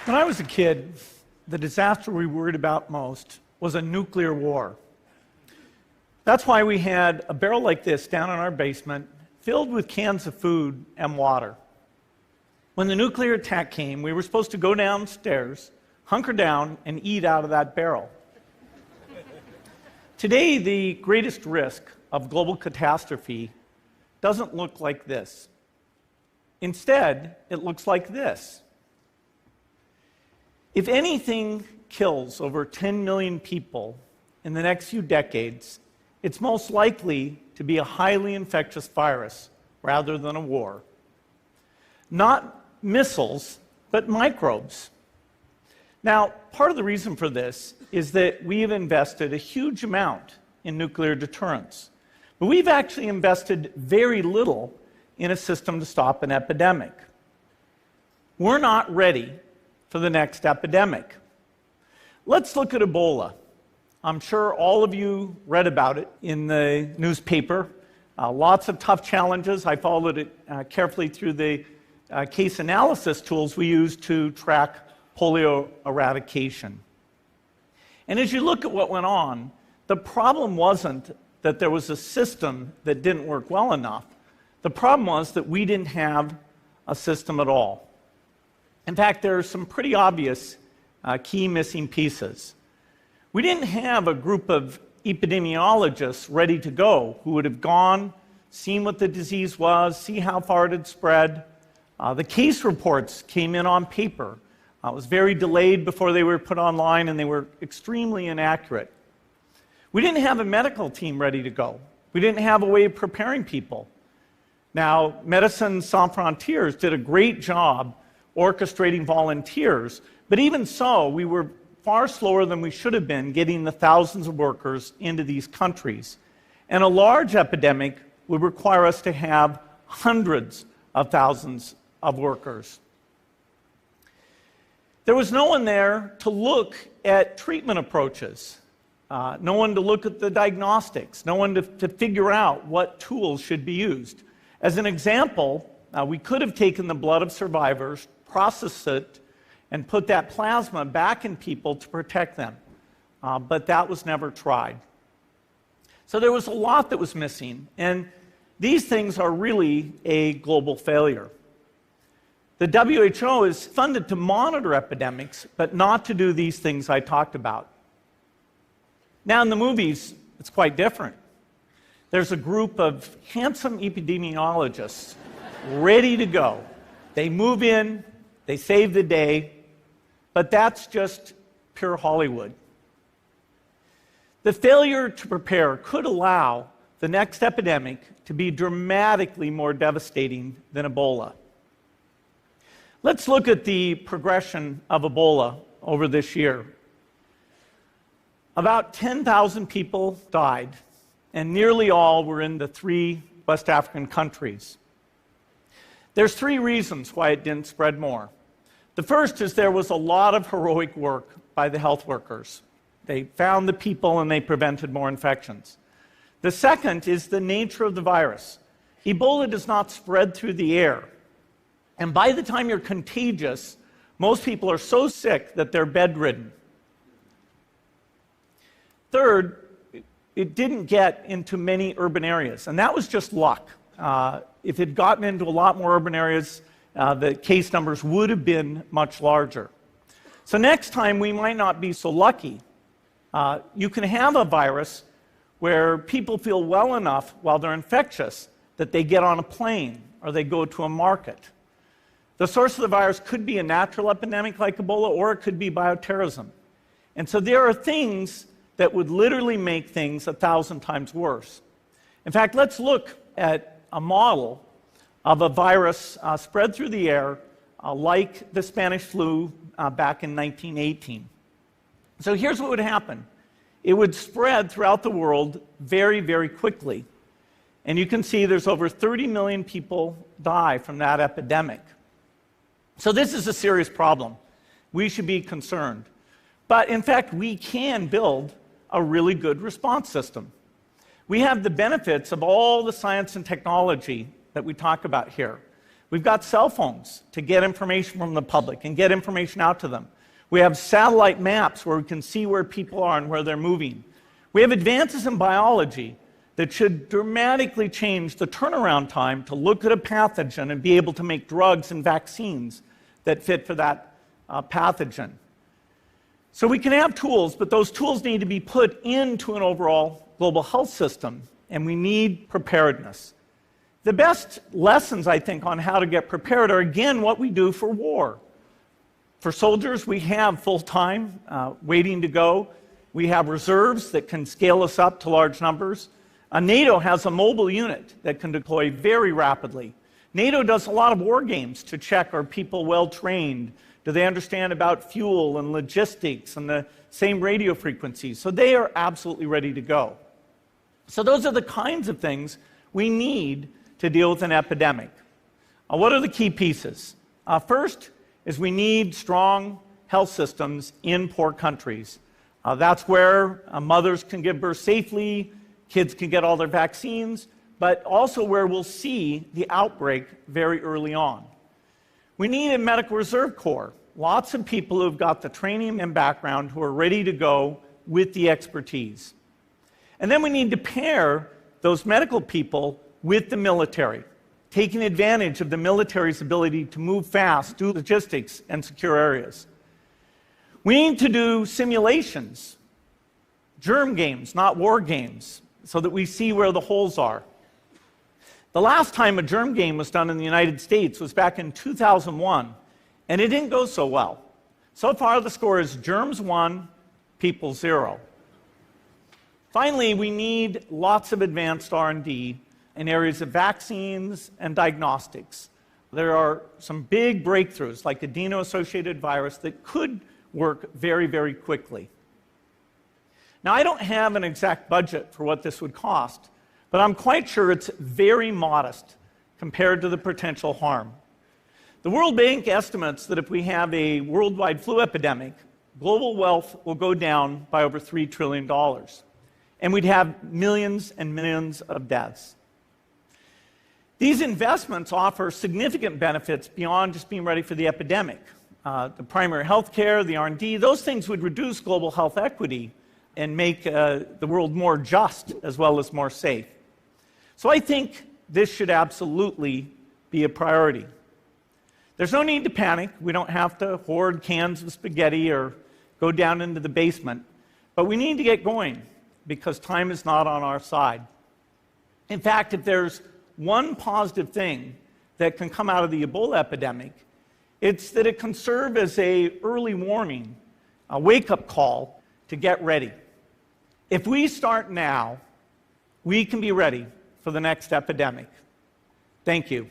When I was a kid, the disaster we worried about most was a nuclear war. That's why we had a barrel like this down in our basement, filled with cans of food and water. When the nuclear attack came, we were supposed to go downstairs, hunker down, and eat out of that barrel. Today, the greatest risk of global catastrophe doesn't look like this. Instead, it looks like this. If anything kills over 10 million people in the next few decades, it's most likely to be a highly infectious virus rather than a war. Not missiles, but microbes. Now, part of the reason for this is that we have invested a huge amount in nuclear deterrence, but we've actually invested very little in a system to stop an epidemic. We're not ready for the next epidemic. Let's look at Ebola. I'm sure all of you read about it in the newspaper. Lots of tough challenges. I followed it carefully through the case analysis tools we use to track polio eradication. And as you look at what went on, the problem wasn't that there was a system that didn't work well enough. The problem was that we didn't have a system at all. In fact, there are some pretty obvious key missing pieces. We didn't have a group of epidemiologists ready to go who would have gone, seen what the disease was, see how far it had spread. The case reports came in on paper. It was very delayed before they were put online, and they were extremely inaccurate. We didn't have a medical team ready to go. We didn't have a way of preparing people. Now, Médecins Sans Frontières did a great job orchestrating volunteers, but even so, we were far slower than we should have been getting the thousands of workers into these countries. And a large epidemic would require us to have hundreds of thousands of workers. There was no one there to look at treatment approaches, no one to look at the diagnostics, no one to figure out what tools should be used. As an example, we could have taken the blood of survivors, processed it, and put that plasma back in people to protect them. But that was never tried. So there was a lot that was missing, and these things are really a global failure. The WHO is funded to monitor epidemics, but not to do these things I talked about. Now, in the movies, it's quite different. There's a group of handsome epidemiologists ready to go. They move in, they save the day, but that's just pure Hollywood. The failure to prepare could allow the next epidemic to be dramatically more devastating than Ebola. Let's look at the progression of Ebola over this year. About 10,000 people died, and nearly all were in the 3 West African countries. There's 3 reasons why it didn't spread more. The first is there was a lot of heroic work by the health workers. They found the people and they prevented more infections. The second is the nature of the virus. Ebola does not spread through the air. And by the time you're contagious, most people are so sick that they're bedridden. Third, it didn't get into many urban areas, and that was just luck. If it had gotten into a lot more urban areas, the case numbers would have been much larger. So next time, we might not be so lucky. You can have a virus where people feel well enough while they're infectious that they get on a plane or they go to a market. The source of the virus could be a natural epidemic like Ebola, or it could be bioterrorism. And so there are things that would literally make things 1,000 times worse. In fact, let's look at a model of a virus spread through the air like the Spanish flu back in 1918. So here's what would happen. It would spread throughout the world very, very quickly. And you can see there's over 30 million people die from that epidemic. So this is a serious problem. We should be concerned. But in fact, we can build a really good response system. We have the benefits of all the science and technology that we talk about here. We've got cell phones to get information from the public and get information out to them. We have satellite maps where we can see where people are and where they're moving. We have advances in biology that should dramatically change the turnaround time to look at a pathogen and be able to make drugs and vaccines that fit for that pathogen. So we can have tools, but those tools need to be put into an overall global health system, and we need preparedness. The best lessons, I think, on how to get prepared are, again, what we do for war. For soldiers, we have full-time waiting to go. We have reserves that can scale us up to large numbers. NATO has a mobile unit that can deploy very rapidly. NATO does a lot of war games to check, are people well-trained? Do they understand about fuel and logistics and the same radio frequencies? So they are absolutely ready to go. So those are the kinds of things we need to deal with an epidemic. What are the key pieces? First is we need strong health systems in poor countries. That's where mothers can give birth safely, kids can get all their vaccines, but also where we'll see the outbreak very early on. We need a medical reserve corps, lots of people who've got the training and background who are ready to go with the expertise. And then we need to pair those medical people with the military, taking advantage of the military's ability to move fast, do logistics, and secure areas. We need to do simulations, germ games, not war games, so that we see where the holes are. The last time a germ game was done in the United States was back in 2001, and it didn't go so well. So far, the score is germs 1, people 0. Finally, we need lots of advanced R&D in areas of vaccines and diagnostics. There are some big breakthroughs, like adeno-associated virus, that could work very, very quickly. Now, I don't have an exact budget for what this would cost, but I'm quite sure it's very modest compared to the potential harm. The World Bank estimates that if we have a worldwide flu epidemic, global wealth will go down by over $3 trillion, and we'd have millions and millions of deaths. These investments offer significant benefits beyond just being ready for the epidemic. The primary health care, the R&D, those things would reduce global health equity and make the world more just as well as more safe. So I think this should absolutely be a priority. There's no need to panic. We don't have to hoard cans of spaghetti or go down into the basement. But we need to get going because time is not on our side. In fact, if there's one positive thing that can come out of the Ebola epidemic, it's that it can serve as an early warning, a wake-up call to get ready. If we start now, we can be ready for the next epidemic. Thank you.